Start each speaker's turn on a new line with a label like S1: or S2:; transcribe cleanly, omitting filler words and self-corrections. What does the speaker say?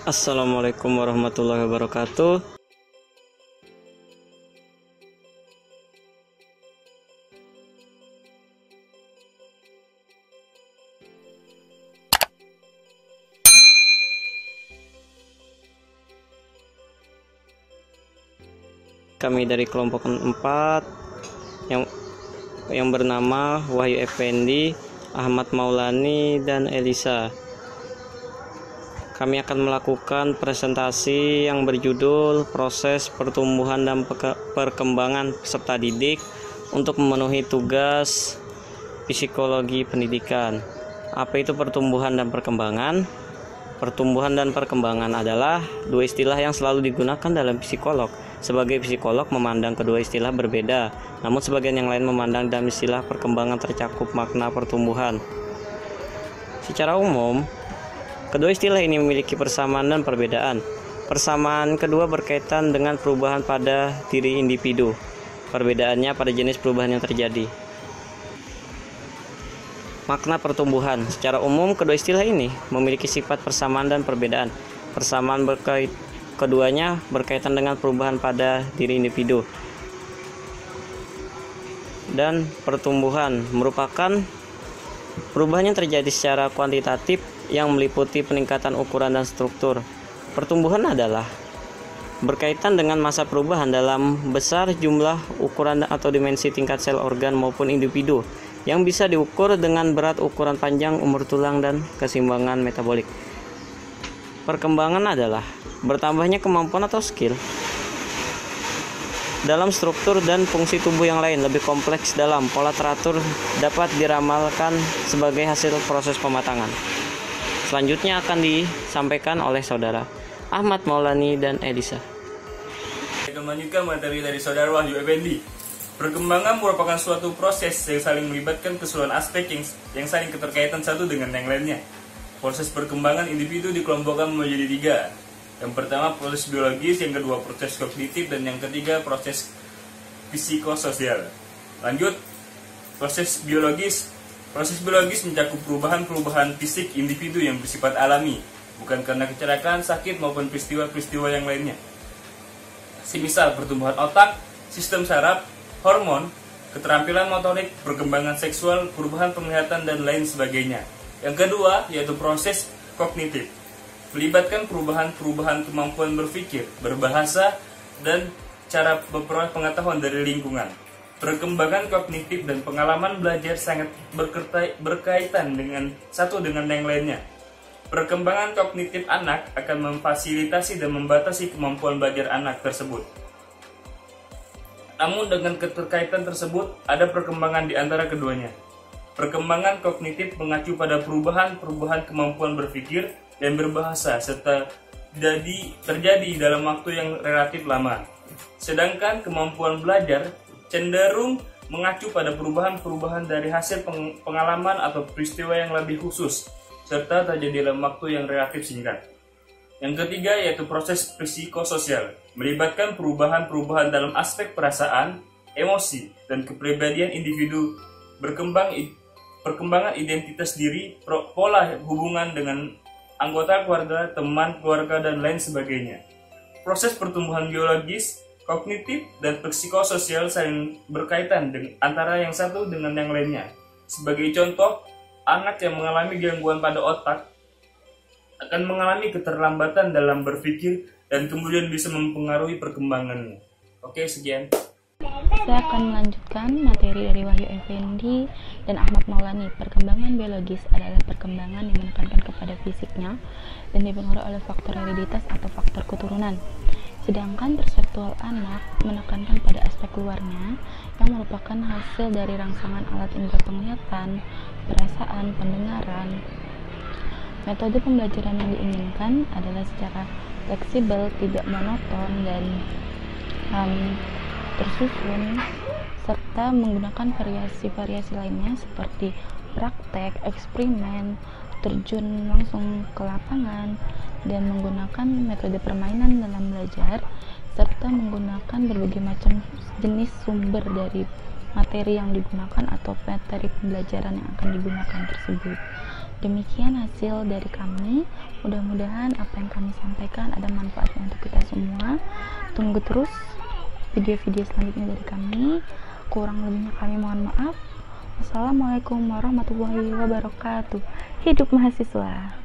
S1: Assalamualaikum warahmatullahi wabarakatuh. Kami dari kelompok 4 yang bernama Wahyu Effendi, Ahmad Maulani, dan Elisa. Kami akan melakukan presentasi yang berjudul Proses Pertumbuhan dan Perkembangan Peserta Didik untuk memenuhi tugas psikologi pendidikan. Apa itu pertumbuhan dan perkembangan? Pertumbuhan dan perkembangan adalah dua istilah yang selalu digunakan dalam psikolog. Sebagai psikolog memandang kedua istilah berbeda, namun sebagian yang lain memandang dalam istilah perkembangan tercakup makna pertumbuhan. Secara umum, kedua istilah ini memiliki persamaan dan perbedaan. Persamaan kedua berkaitan dengan perubahan pada diri individu. Perbedaannya pada jenis perubahan yang terjadi. Makna pertumbuhan. Secara umum, kedua istilah ini memiliki sifat persamaan dan perbedaan. Persamaan keduanya berkaitan dengan perubahan pada diri individu. Dan pertumbuhan merupakan perubahan yang terjadi secara kuantitatif yang meliputi peningkatan ukuran dan struktur. Pertumbuhan adalah berkaitan dengan masa perubahan dalam besar jumlah ukuran atau dimensi tingkat sel organ maupun individu yang bisa diukur dengan berat, ukuran panjang, umur tulang, dan keseimbangan metabolik. Perkembangan adalah bertambahnya kemampuan atau skill dalam struktur dan fungsi tubuh yang lain lebih kompleks dalam pola teratur dapat diramalkan sebagai hasil proses pematangan. Selanjutnya akan disampaikan oleh saudara Ahmad Maulani dan Elisa.
S2: Akan melanjutkan materi dari saudara Wahyu Effendi. Perkembangan merupakan suatu proses yang saling melibatkan keseluruhan aspek yang saling keterkaitan satu dengan yang lainnya. Proses perkembangan individu dikelompokkan menjadi 3. Yang pertama proses biologis, yang kedua proses kognitif, dan yang ketiga proses psikososial. Lanjut, proses biologis. Proses biologis mencakup perubahan-perubahan fisik individu yang bersifat alami, bukan karena kecelakaan, sakit, maupun peristiwa-peristiwa yang lainnya. Semisal pertumbuhan otak, sistem saraf, hormon, keterampilan motorik, perkembangan seksual, perubahan penglihatan, dan lain sebagainya. Yang kedua yaitu proses kognitif, melibatkan perubahan-perubahan kemampuan berpikir, berbahasa, dan cara memperoleh pengetahuan dari lingkungan. Perkembangan kognitif dan pengalaman belajar sangat berkaitan dengan satu dengan yang lainnya. Perkembangan kognitif anak akan memfasilitasi dan membatasi kemampuan belajar anak tersebut. Namun dengan keterkaitan tersebut, ada perkembangan di antara keduanya. Perkembangan kognitif mengacu pada perubahan kemampuan berpikir dan berbahasa serta terjadi dalam waktu yang relatif lama. Sedangkan kemampuan belajar cenderung mengacu pada perubahan dari hasil pengalaman atau peristiwa yang lebih khusus serta terjadi dalam waktu yang relatif singkat. Yang ketiga yaitu proses psikososial, melibatkan perubahan dalam aspek perasaan, emosi, dan kepribadian individu, perkembangan identitas diri, pola hubungan dengan anggota keluarga, teman keluarga, dan lain sebagainya. Proses pertumbuhan biologis, kognitif, dan psikososial saling berkaitan antara yang satu dengan yang lainnya. Sebagai contoh, anak yang mengalami gangguan pada otak akan mengalami keterlambatan dalam berpikir dan kemudian bisa mempengaruhi perkembangannya. Oke, sekian.
S3: Saya akan melanjutkan materi dari Wahyu Effendi dan Ahmad Maulani. Perkembangan biologis adalah perkembangan yang menekankan kepada fisiknya dan dipengaruhi oleh faktor hereditas atau faktor keturunan. Sedangkan perseptual anak menekankan pada aspek luarnya yang merupakan hasil dari rangsangan alat indera penglihatan, perasaan, pendengaran. Metode pembelajaran yang diinginkan adalah secara fleksibel, tidak monoton, dan tersusun, serta menggunakan variasi-variasi lainnya seperti praktek, eksperimen, terjun langsung ke lapangan, dan menggunakan metode permainan dalam belajar, serta menggunakan berbagai macam jenis sumber dari materi yang digunakan atau materi pembelajaran yang akan digunakan tersebut. Demikian hasil dari kami. Mudah-mudahan apa yang kami sampaikan ada manfaatnya untuk kita semua. Tunggu terus video-video selanjutnya dari kami. Kurang lebihnya kami mohon maaf. Wassalamualaikum warahmatullahi wabarakatuh. Hidup mahasiswa.